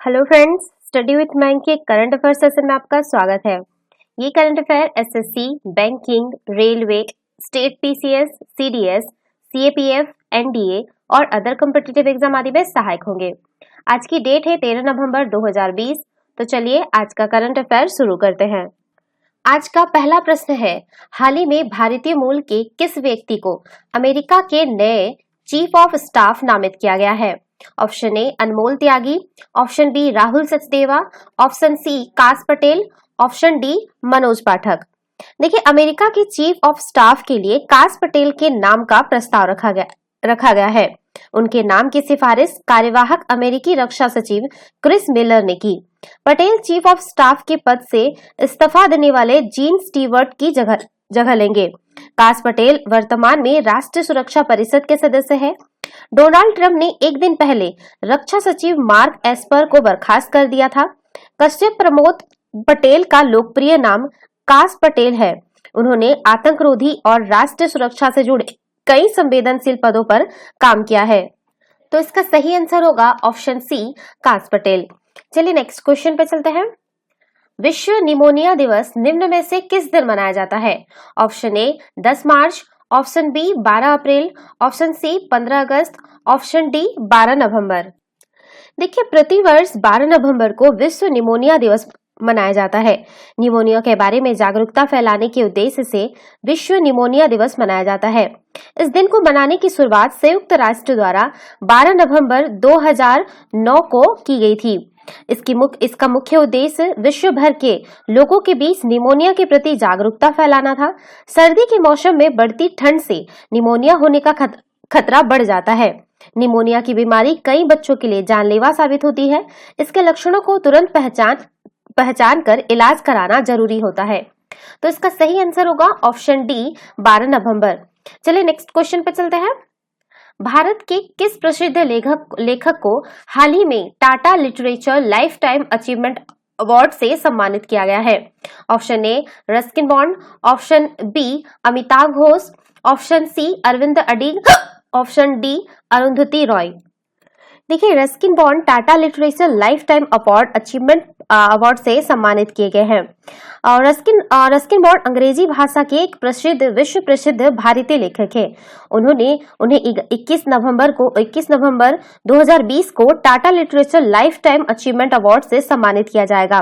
Hello friends, study with मैंक के current affair session में आपका स्वागत है। ये current affair SSC, banking, railway, state PCS, CDS, CAPF, NDA और अदर कॉम्पिटिटिव एग्जाम आदि में सहायक होंगे। आज की डेट है 13 नवंबर 2020। तो चलिए आज का करंट अफेयर शुरू करते हैं। आज का पहला प्रश्न है, हाल ही में भारतीय मूल के किस व्यक्ति को अमेरिका के नए चीफ ऑफ स्टाफ नामित किया गया है? Option A Anmol Tyagi, option B Rahul Sachdeva, option C Kash Patel, option D Manoj Pathak. देखिए, अमेरिका के चीफ ऑफ स्टाफ के लिए काश पटेल के नाम का प्रस्ताव रखा गया है। उनके नाम की सिफारिश कार्यवाहक अमेरिकी रक्षा सचिव क्रिस मिलर ने की। पटेल चीफ ऑफ स्टाफ के पद से इस्तीफा देने वाले जीन स्टीवर्ट की जगह लेंगे। काश पटेल वर्तमान में राष्ट्रीय सुरक्षा परिषद के सदस्य हैं। डोनाल्ड ट्रंप ने एक दिन पहले रक्षा सचिव मार्क एस्पर को बर्खास्त कर दिया था। कश्यप प्रमोद पटेल का लोकप्रिय नाम काश पटेल है। उन्होंने आतंकरोधी और राष्ट्रीय सुरक्षा से जुड़े कई संवेदनशील पदों पर काम किया है। तो इसका सही आंसर होगा ऑप्शन सी काश पटेल। चलिए नेक्स्ट क्वेश्चन पे चलते हैं। विश्व निमोनिया दिवस निम्न में से किस दिन मनाया जाता है? ऑप्शन ए 10 मार्च, ऑप्शन बी 12 अप्रैल, ऑप्शन सी 15 अगस्त, ऑप्शन डी 12 नवंबर। देखिए, प्रतिवर्ष 12 नवंबर को विश्व निमोनिया दिवस मनाया जाता है। निमोनिया के बारे में जागरूकता फैलाने के उद्देश्य से विश्व निमोनिया दिवस मनाया जाता है। इस दिन को मनाने की शुरुआत संयुक्त राष्ट्र द्वारा 12 नवंबर 2009 को की गई थी। इसका मुख्य उद्देश्य विश्व भर के लोगों के बीच निमोनिया के प्रति जागरूकता फैलाना था। सर्दी के मौसम में बढ़ती ठंड से निमोनिया होने का खतरा बढ़ जाता है। निमोनिया की बीमारी कई बच्चों के लिए जानलेवा साबित होती है। इसके लक्षणों को तुरंत पहचान कर इलाज कराना जरूरी होता है। तो इसका सही आंसर होगा ऑप्शन डी 12 नवंबर। चलिए नेक्स्ट क्वेश्चन पे चलते हैं। भारत के किस प्रसिद्ध लेखक को हाल ही में Tata literature lifetime achievement award से सम्मानित किया गया है? Option A Ruskin Bond, option B Amitabh Ghosh, option C Aravind Adiga, option D Arundhati Roy. देखिए, Ruskin Bond Tata literature lifetime achievement award से सम्मानित किए गए हैं। और रस्किन बॉन्ड अंग्रेजी भाषा के एक विश्व प्रसिद्ध भारतीय लेखक हैं। उन्हें 21 नवंबर 2020 को Tata literature lifetime achievement award से सम्मानित किया जाएगा।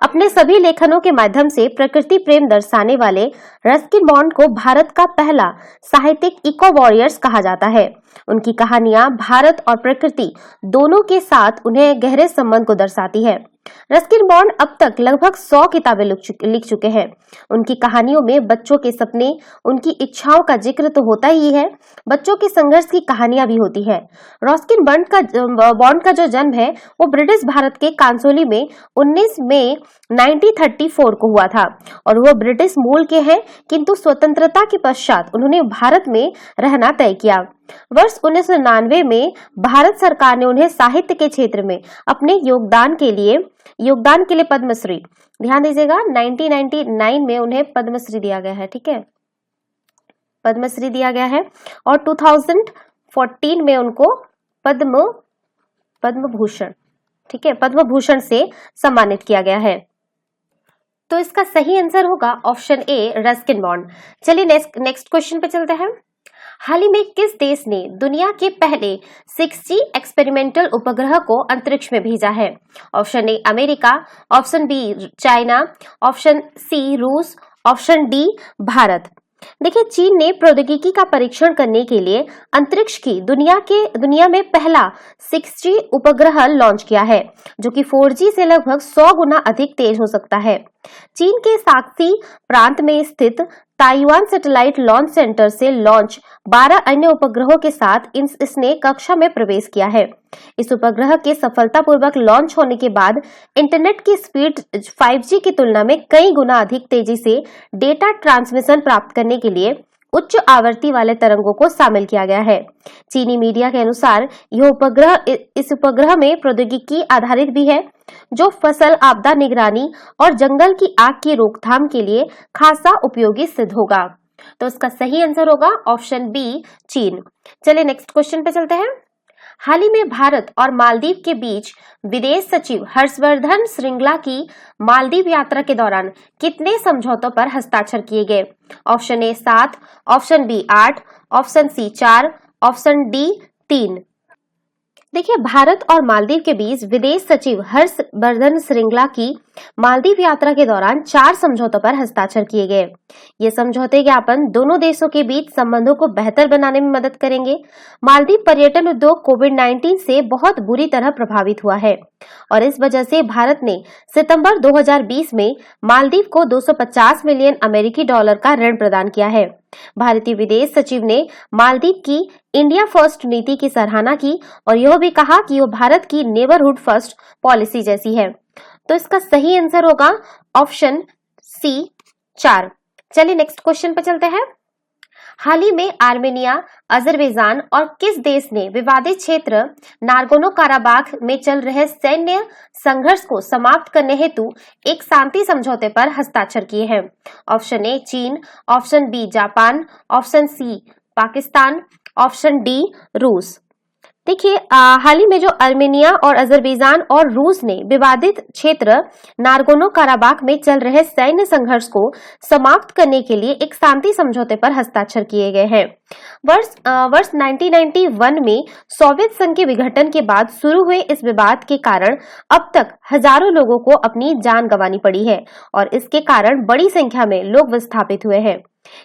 अपने सभी लेखनों के माध्यम से प्रकृति प्रेम दर्शाने वाले रस्किन बॉन्ड को भारत का पहला साहित्यिक इको वॉरियर्स कहा जाता है। उनकी कहानियां भारत और प्रकृति दोनों के साथ उन्हें गहरे संबंध को दर्शाती है। रस्किन बॉन्ड अब तक लगभग 100 किताबें लिख चुके हैं। उनकी कहानियों में बच्चों के सपने, उनकी इच्छाओं का जिक्र तो होता ही है, बच्चों के संघर्ष की कहानियां भी होती है। रस्किन बॉन्ड का जो जन्म है वो ब्रिटिश भारत के कांसोली में 19 मई 1934 को हुआ था और वो ब्रिटिश मूल के हैं, किंतु स्वतंत्रता के पश्चात उन्होंने भारत में रहना तय किया। वर्ष 1999 में भारत सरकार ने उन्हें साहित्य के क्षेत्र में अपने योगदान के लिए पद्मश्री, ध्यान दीजिएगा, 1999 में उन्हें पद्मश्री दिया गया है। ठीक है, पद्मश्री दिया गया है और 2014 में उनको पद्म भूषण, ठीक है, पद्म भूषण से सम्मानित किया गया है। तो इसका सही आंसर होगा ऑप्शन ए रस्किन बॉन्ड। चलिए नेक्स्ट क्वेश्चन पे चलते हैं। हाल ही में किस देश ने दुनिया के पहले 6G एक्सपेरिमेंटल उपग्रह को अंतरिक्ष में भेजा है? Option A America, option B China, option C रूस, ऑप्शन डी भारत। देखिए, चीन ने प्रौद्योगिकी का परीक्षण करने के लिए अंतरिक्ष की दुनिया में पहला 6G उपग्रह लॉन्च किया है, जो कि 4G से लगभग 100 गुना अधिक तेज हो सकता है। चीन के साक्सी प्रांत में स्थित ताइवान सैटेलाइट लॉन्च सेंटर से लॉन्च 12 अन्य उपग्रहों के साथ इसने कक्षा में प्रवेश किया है। इस उपग्रह के सफलतापूर्वक लॉन्च होने के बाद इंटरनेट की स्पीड 5G की तुलना में कई गुना अधिक तेजी से डेटा ट्रांसमिशन प्राप्त करने के लिए उच्च आवृत्ति वाले तरंगों को शामिल किया गया है। चीनी मीडिया के अनुसार इस उपग्रह में प्रौद्योगिकी आधारित भी है, जो फसल आपदा निगरानी और जंगल की आग की रोकथाम के लिए खासा उपयोगी सिद्ध होगा। तो इसका सही आंसर होगा ऑप्शन बी चीन। चलिए नेक्स्ट क्वेश्चन पे चलते हैं। हाल ही में भारत और मालदीव के बीच विदेश सचिव हर्षवर्धन श्रृंगला की मालदीव यात्रा के दौरान कितने समझौतों पर हस्ताक्षर किए गए? Option A 7, option B 8, option C 4, option D 3। देखिए, भारत और मालदीव के बीच विदेश सचिव हर्षवर्धन श्रृंगला की मालदीव यात्रा के दौरान 4 समझौतों पर हस्ताक्षर किए गए। ये समझौते ज्ञापन दोनों देशों के बीच संबंधों को बेहतर बनाने में मदद करेंगे। मालदीव पर्यटन उद्योग कोविड-19 से बहुत बुरी तरह प्रभावित हुआ है और इस वजह से भारत ने सितंबर 2020 में मालदीव को 250 मिलियन अमेरिकी डॉलर का ऋण प्रदान किया है। भारतीय विदेश सचिव ने मालदीव की इंडिया फर्स्ट नीति की सराहना की और यह भी कहा कि वो भारत की नेबरहुड फर्स्ट पॉलिसी जैसी है। तो इसका सही आंसर होगा ऑप्शन सी 4। चलिए नेक्स्ट क्वेश्चन पर चलते हैं। हाल ही में आर्मेनिया, अजरबैजान और किस देश ने विवादित क्षेत्र नागोर्नो काराबाख में चल रहे सैन्य संघर्ष को समाप्त करने हेतु एक शांति समझौते पर हस्ताक्षर किए हैं? ऑप्शन ए चीन, option B Japan, option C Pakistan, option D रूस। देखिए, हाल ही में जो आर्मेनिया और अजरबैजान और रूस ने विवादित क्षेत्र नागोर्नो काराबाख में चल रहे सैन्य संघर्ष को समाप्त करने के लिए एक शांति समझौते पर हस्ताक्षर किए गए हैं। वर्ष 1991 में सोवियत संघ के विघटन के बाद शुरू हुए इस विवाद के कारण अब तक हजारों लोगों को अपनी जान गंवानी पड़ी है और इसके कारण बड़ी संख्या में लोग विस्थापित हुए हैं।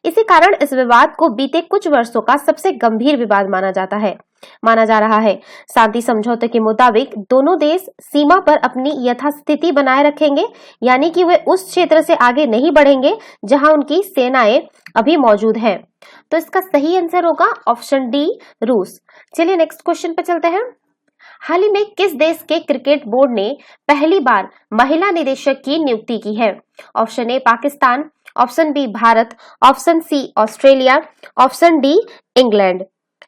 इसी कारण इस विवाद को बीते कुछ वर्षों का सबसे गंभीर विवाद माना जा रहा है। शांति समझौते के मुताबिक दोनों देश सीमा पर अपनी यथास्थिति बनाए रखेंगे, यानी कि वे उस क्षेत्र से आगे नहीं बढ़ेंगे जहां उनकी सेनाएं अभी मौजूद हैं। तो इसका सही आंसर होगा ऑप्शन डी रूस। चलिए नेक्स्ट क्वेश्चन पे चलते हैं। हाल ही में किस देश के क्रिकेट बोर्ड ने पहली बार महिला निदेशक की नियुक्ति की है? Option A Pakistan, option B Bharat, option C Australia, option D England.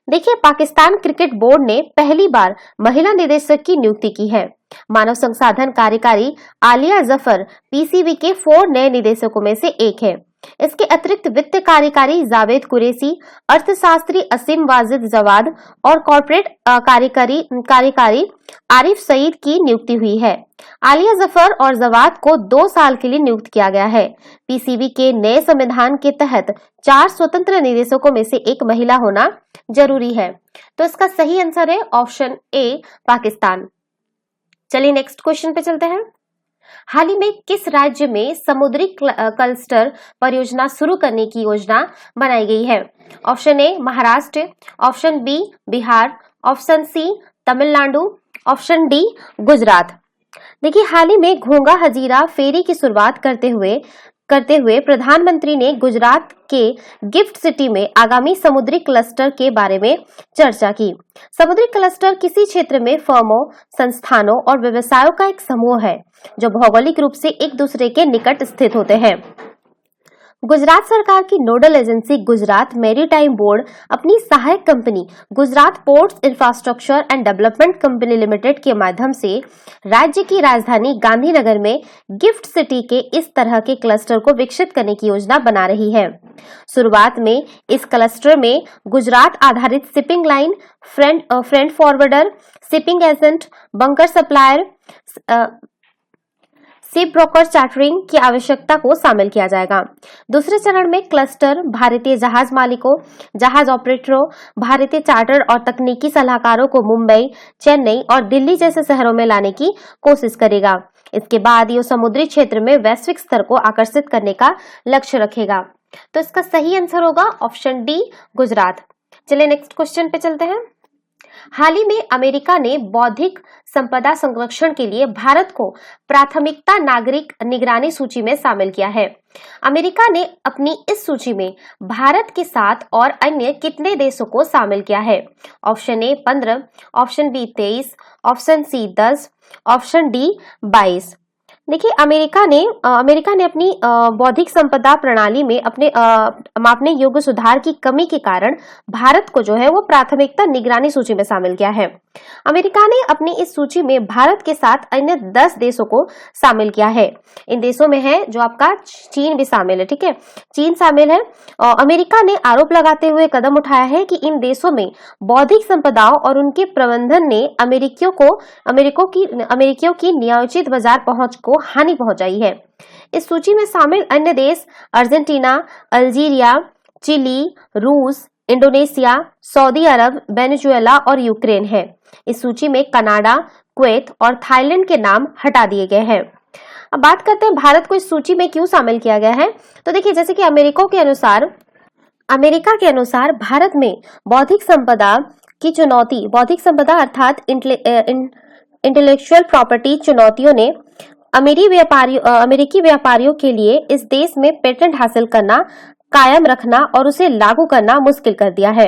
देखिए, पाकिस्तान क्रिकेट बोर्ड ने पहली बार महिला निदेशक की नियुक्ति की है। मानव संसाधन कार्यकारी आलिया जफर पीसीबी के 4 नए निदेशकों में से एक है। इसके अतिरिक्त वित्त कार्यकारी जावेद कुरैशी, अर्थशास्त्री असीम वाजिद जवाद और कॉर्पोरेट कार्यकारी आरिफ सईद की नियुक्ति हुई है। आलिया जफर और जवाद को 2 साल के लिए नियुक्त किया गया है। पीसीबी के नए संविधान के तहत 4 स्वतंत्र निदेशकों में से एक महिला होना जरूरी है। तो इसका सही आंसर है ऑप्शन ए पाकिस्तान। चलिए नेक्स्ट क्वेश्चन पे चलते हैं। हाल ही में किस राज्य में समुद्री क्लस्टर परियोजना शुरू करने की योजना बनाई गई है? Option A Maharashtra, option B Bihar, option C Tamil Nadu, option D Gujarat. देखिए, हाल ही में घोंगा हजीरा फेरी की शुरुआत करते हुए प्रधानमंत्री ने गुजरात के गिफ्ट सिटी में आगामी समुद्री क्लस्टर के बारे में चर्चा की। समुद्री क्लस्टर किसी क्षेत्र में फर्मों, संस्थानों और व्यवसायों का एक समूह है जो भौगोलिक रूप से एक दूसरे के निकट स्थित होते हैं। गुजरात सरकार की nodal agency Gujarat maritime board अपनी सहायक company Gujarat ports infrastructure and development company limited के माध्यम से राज्य की राजधानी गांधीनगर में गिफ्ट सिटी के इस तरह के क्लस्टर को विकसित करने की योजना बना रही है। शुरुआत में इस क्लस्टर में गुजरात आधारित shipping line, friend forwarder, shipping agent, bunker supplier, ship broker chartering की आवश्यकता को शामिल किया जाएगा। दूसरे चरण में क्लस्टर भारतीय जहाज मालिकों, जहाज ऑपरेटरों, भारतीय चार्टर और तकनीकी सलाहकारों को मुंबई, चेन्नई और दिल्ली जैसे शहरों में लाने की कोशिश करेगा। इसके बाद यह समुद्री क्षेत्र में वैश्विक स्तर को आकर्षित करने का लक्ष्य रखेगा। तो इसका सही आंसर होगा ऑप्शन डी गुजरात। चलिए नेक्स्ट क्वेश्चन पे चलते हैं। हाल ही में अमेरिका ने बौद्धिक संपदा संरक्षण के लिए भारत को प्राथमिकता नागरिक निगरानी सूची में शामिल किया है। अमेरिका ने अपनी इस सूची में भारत के साथ और अन्य कितने देशों को शामिल किया है? Option A 15, option B 23, option C 10, option D 22। देखिए, अमेरिका ने अपनी बौद्धिक संपदा प्रणाली में अपने मापने योग्य सुधार की कमी के कारण भारत को जो है वो प्राथमिकता निगरानी सूची में शामिल किया है। अमेरिका ने अपनी इस सूची में भारत के साथ अन्य 10 देशों को शामिल किया है। इन देशों में है जो आपका चीन भी शामिल है, ठीक है, चीन शामिल है। अमेरिका ने आरोप लगाते हुए कदम उठाया है कि इन देशों में बौद्धिक संपदाओं और उनके प्रबंधन ने अमेरिकियों की न्यायोचित बाजार पहुंच को हानि पहुंचाई है। इस सूची में शामिल अन्य देश अर्जेंटीना, अल्जीरिया, चिली, रूस, इंडोनेशिया, सऊदी अरब, वेनेजुएला और यूक्रेन है। इस सूची में कनाडा, कुवैत और थाईलैंड के नाम हटा दिए गए हैं। अब बात करते हैं भारत को इस सूची में क्यों शामिल किया गया है। तो देखिए, जैसे कि अमेरिका के अनुसार भारत में बौद्धिक संपदा अर्थात इंटेलेक्चुअल प्रॉपर्टी चुनौतियों ने अमेरिकी व्यापारियों के लिए इस देश में पेटेंट हासिल करना, कायम रखना और उसे लागू करना मुश्किल कर दिया है।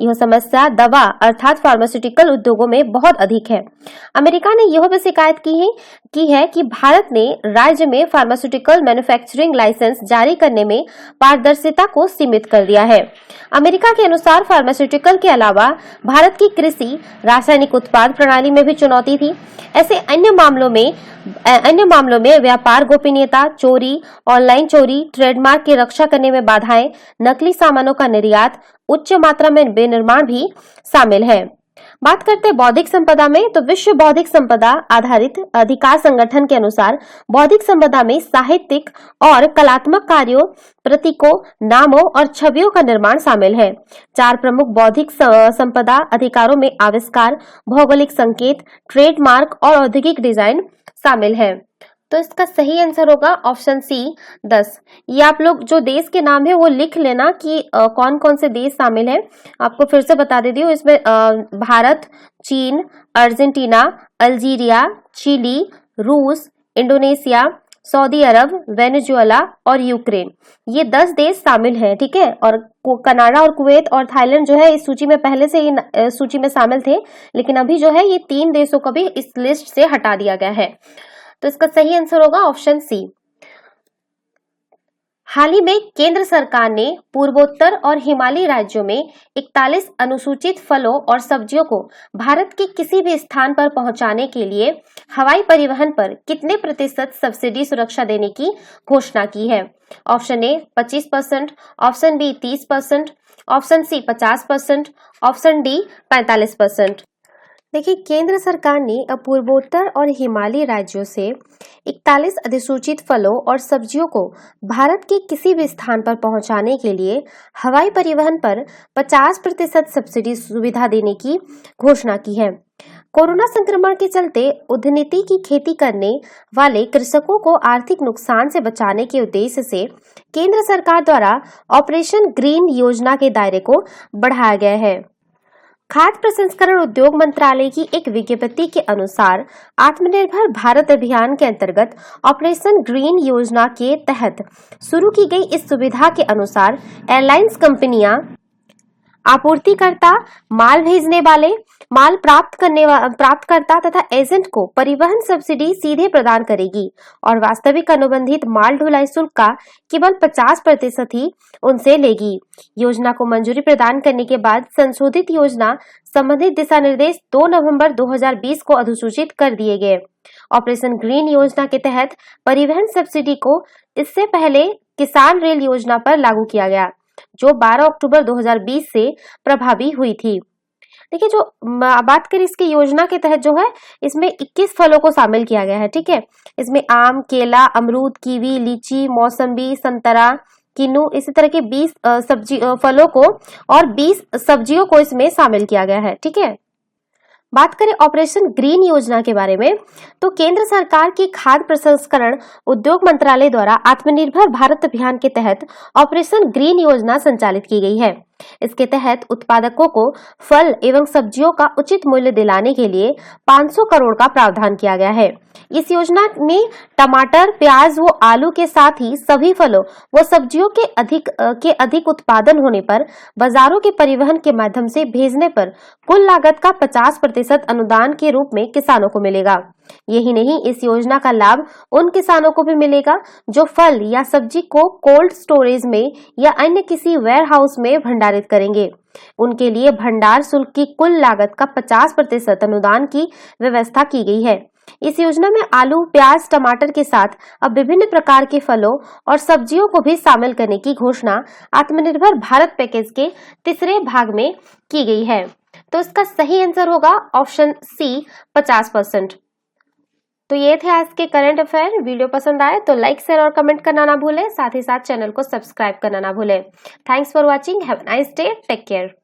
यह समस्या दवा अर्थात फार्मास्यूटिकल उद्योगों में बहुत अधिक है। अमेरिका ने यह भी शिकायत की है कि भारत ने राज्य में फार्मास्यूटिकल मैन्युफैक्चरिंग लाइसेंस जारी करने में पारदर्शिता को सीमित कर दिया है। अमेरिका के अनुसार फार्मास्यूटिकल के अलावा भारत की कृषि रासायनिक उत्पाद प्रणाली में भी चुनौती थी। ऐसे अन्य मामलों में व्यापार गोपनीयता, चोरी, ऑनलाइन चोरी, ट्रेडमार्क की रक्षा करने में बाधाएं, नकली सामानों का निर्यात, उच्च मात्रा में विनिर्माण भी शामिल है। बात करते हैं बौद्धिक संपदा में, तो विश्व बौद्धिक संपदा आधारित अधिकार संगठन के अनुसार बौद्धिक संपदा में साहित्यिक और कलात्मक कार्यों, प्रतीकों, नामों और छवियों का निर्माण शामिल है। 4 प्रमुख बौद्धिक संपदा अधिकारों में आविष्कार, भौगोलिक संकेत, ट्रेडमार्क और औद्योगिक डिजाइन शामिल है। तो इसका सही आंसर होगा ऑप्शन सी 10। ये आप लोग जो देश के नाम है वो लिख लेना कि कौन कौन से देश शामिल है। आपको फिर से बता देती हूँ, इसमें भारत, चीन, अर्जेंटीना, अल्जीरिया, चिली, रूस, इंडोनेशिया, सऊदी अरब, वेनेजुएला और यूक्रेन, ये 10 देश शामिल हैं, ठीक है। और कनाडा और कुवैत और थाईलैंड जो है इस सूची में पहले से ही सूची में शामिल थे, लेकिन अभी जो है ये 3 देशों को भी इस लिस्ट से हटा दिया गया है। तो इसका सही आंसर होगा ऑप्शन सी। हाल ही में केंद्र सरकार ने पूर्वोत्तर और हिमालयी राज्यों में 41 अनुसूचित फलों और सब्जियों को भारत के किसी भी स्थान पर पहुंचाने के लिए हवाई परिवहन पर कितने प्रतिशत सब्सिडी सुरक्षा देने की घोषणा की है। Option A 25%, option B 30%, option C 50%, option D 45%। देखिए, केंद्र सरकार ने पूर्वोत्तर और हिमालयी राज्यों से 41 अधिसूचित फलों और सब्जियों को भारत के किसी भी स्थान पर पहुंचाने के लिए हवाई परिवहन पर 50% सब्सिडी सुविधा देने की घोषणा की है। कोरोना संक्रमण के चलते उद्यानिकी की खेती करने वाले कृषकों को आर्थिक नुकसान से बचाने के उद्देश्य से केंद्र सरकार द्वारा ऑपरेशन ग्रीन योजना के दायरे को बढ़ाया गया है। खाद्य प्रसंस्करण उद्योग मंत्रालय की एक विज्ञप्ति के अनुसार आत्मनिर्भर भारत अभियान के अंतर्गत ऑपरेशन ग्रीन योजना के तहत शुरू की गई इस सुविधा के अनुसार एयरलाइंस कंपनियां आपूर्तिकर्ता, माल भेजने वाले, माल प्राप्तकर्ता तथा एजेंट को परिवहन सब्सिडी सीधे प्रदान करेगी और वास्तविक अनुबंधित माल ढुलाई शुल्क का केवल 50% ही उनसे लेगी। योजना को मंजूरी प्रदान करने के बाद संशोधित योजना संबंधित दिशा निर्देश 2 नवंबर 2020 को अधिसूचित कर दिए गए। ऑपरेशन ग्रीन योजना के तहत परिवहन सब्सिडी को इससे पहले किसान रेल योजना पर लागू किया गया, जो 12 अक्टूबर 2020 से प्रभावी हुई थी। देखिए, जो बात करें इसकी योजना के तहत जो है इसमें 21 फलों को शामिल किया गया है, ठीक है। इसमें आम, केला, अमरूद, कीवी, लीची, मौसम्बी, संतरा, किन्नू, इसी तरह के 20 फलों को और 20 सब्जियों को इसमें शामिल किया गया है, ठीक है। बात करें ऑपरेशन ग्रीन योजना के बारे में, तो केंद्र सरकार की खाद्य प्रसंस्करण उद्योग मंत्रालय द्वारा आत्मनिर्भर भारत अभियान के तहत ऑपरेशन ग्रीन योजना संचालित की गई है। इसके तहत उत्पादकों को फल एवं सब्जियों का उचित मूल्य दिलाने के लिए 500 करोड़ का प्रावधान किया गया है। इस योजना में टमाटर, प्याज व आलू के साथ ही सभी फलों व सब्जियों के अधिक उत्पादन होने पर बाजारों के परिवहन के माध्यम से भेजने पर कुल लागत का 50% अनुदान के रूप में किसानों को मिलेगा। यही नहीं, इस योजना का लाभ उन किसानों को भी मिलेगा जो फल या सब्जी को कोल्ड स्टोरेज में या अन्य किसी वेयर हाउस में भंडारित करेंगे। उनके लिए भंडार शुल्क की कुल लागत का 50% अनुदान की व्यवस्था की गई है। इस योजना में आलू, प्याज, टमाटर के साथ अब विभिन्न प्रकार के फलों और सब्जियों को भी शामिल करने की घोषणा आत्मनिर्भर भारत पैकेज के तीसरे भाग में की गई है। तो इसका सही आंसर होगा ऑप्शन सी, 50%। तो ये थे आज के करंट अफेयर। वीडियो पसंद आए तो लाइक, शेयर और कमेंट करना ना भूलें। साथ ही साथ चैनल को सब्सक्राइब करना ना भूलें। Thanks for watching. Have a nice day. Take care.